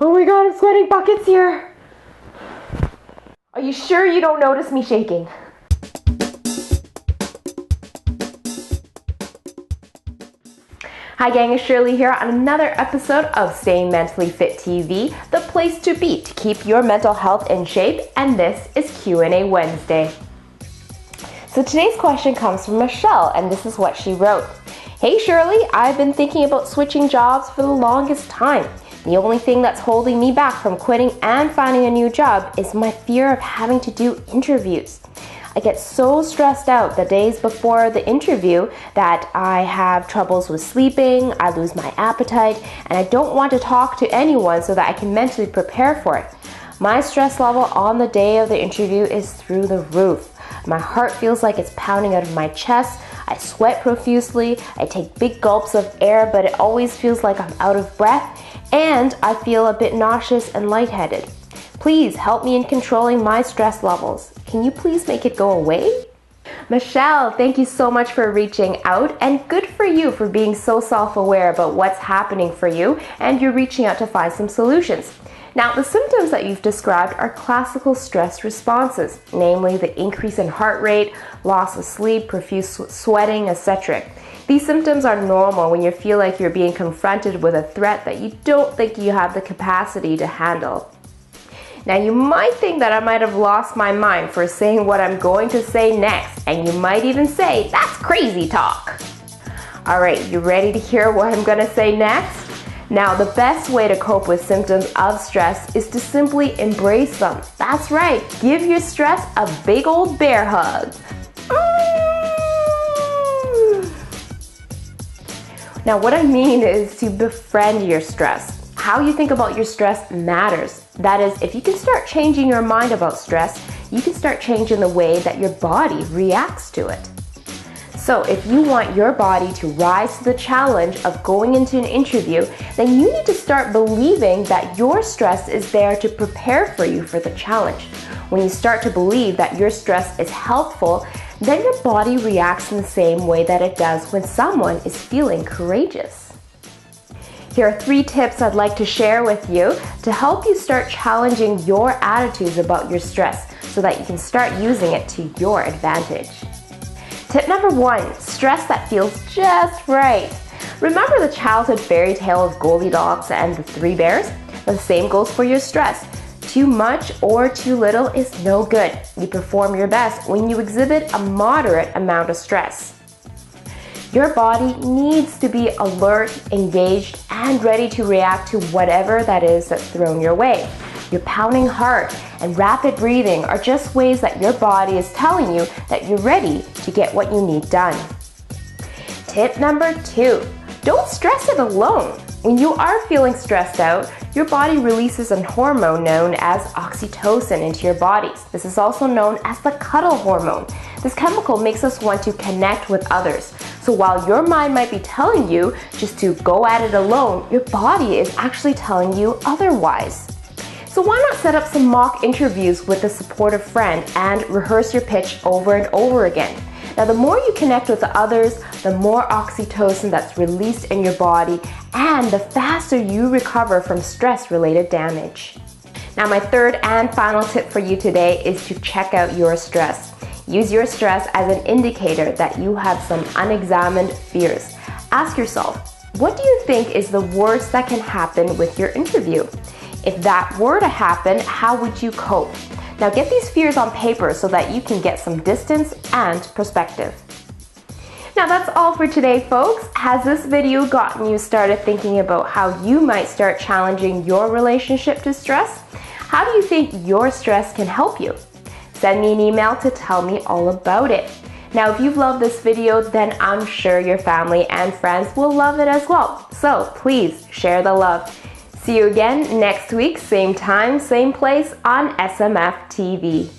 Oh my god, I'm sweating buckets here. Are you sure you don't notice me shaking? Hi gang, it's Shirley here on another episode of Staying Mentally Fit TV, the place to be to keep your mental health in shape, and this is Q&A Wednesday. So today's question comes from Michelle, and this is what she wrote. Hey Shirley, I've been thinking about switching jobs for the longest time. The only thing that's holding me back from quitting and finding a new job is my fear of having to do interviews. I get so stressed out the days before the interview that I have troubles with sleeping, I lose my appetite, and I don't want to talk to anyone so that I can mentally prepare for it. My stress level on the day of the interview is through the roof. My heart feels like it's pounding out of my chest. I sweat profusely. I take big gulps of air, but it always feels like I'm out of breath, and I feel a bit nauseous and lightheaded. Please help me in controlling my stress levels. Can you please make it go away? Michelle, thank you so much for reaching out, and good for you for being so self-aware about what's happening for you, and you're reaching out to find some solutions. Now, the symptoms that you've described are classical stress responses, namely the increase in heart rate, loss of sleep, profuse sweating, etc. These symptoms are normal when you feel like you're being confronted with a threat that you don't think you have the capacity to handle. Now, you might think that I might have lost my mind for saying what I'm going to say next, and you might even say, that's crazy talk. All right, you ready to hear what I'm going to say next? Now, the best way to cope with symptoms of stress is to simply embrace them. That's right, give your stress a big old bear hug. Now, what I mean is to befriend your stress. How you think about your stress matters. That is, if you can start changing your mind about stress, you can start changing the way that your body reacts to it. So if you want your body to rise to the challenge of going into an interview, then you need to start believing that your stress is there to prepare for you for the challenge. When you start to believe that your stress is helpful, then your body reacts in the same way that it does when someone is feeling courageous. Here are 3 tips I'd like to share with you to help you start challenging your attitudes about your stress so that you can start using it to your advantage. Tip number 1, stress that feels just right. Remember the childhood fairy tale of Goldilocks and the 3 bears? The same goes for your stress. Too much or too little is no good. You perform your best when you exhibit a moderate amount of stress. Your body needs to be alert, engaged, and ready to react to whatever that is that's thrown your way. Your pounding heart and rapid breathing are just ways that your body is telling you that you're ready to get what you need done. Tip number 2, don't stress it alone. When you are feeling stressed out, your body releases a hormone known as oxytocin into your body. This is also known as the cuddle hormone. This chemical makes us want to connect with others. So while your mind might be telling you just to go at it alone, your body is actually telling you otherwise. So why not set up some mock interviews with a supportive friend and rehearse your pitch over and over again? Now, the more you connect with the others, the more oxytocin that's released in your body, and the faster you recover from stress-related damage. Now, my third and final tip for you today is to check out your stress. Use your stress as an indicator that you have some unexamined fears. Ask yourself, what do you think is the worst that can happen with your interview? If that were to happen, how would you cope? Now get these fears on paper so that you can get some distance and perspective. Now that's all for today, folks. Has this video gotten you started thinking about how you might start challenging your relationship to stress? How do you think your stress can help you? Send me an email to tell me all about it. Now, if you've loved this video, then I'm sure your family and friends will love it as well. So please share the love. See you again next week, same time, same place on SMF TV.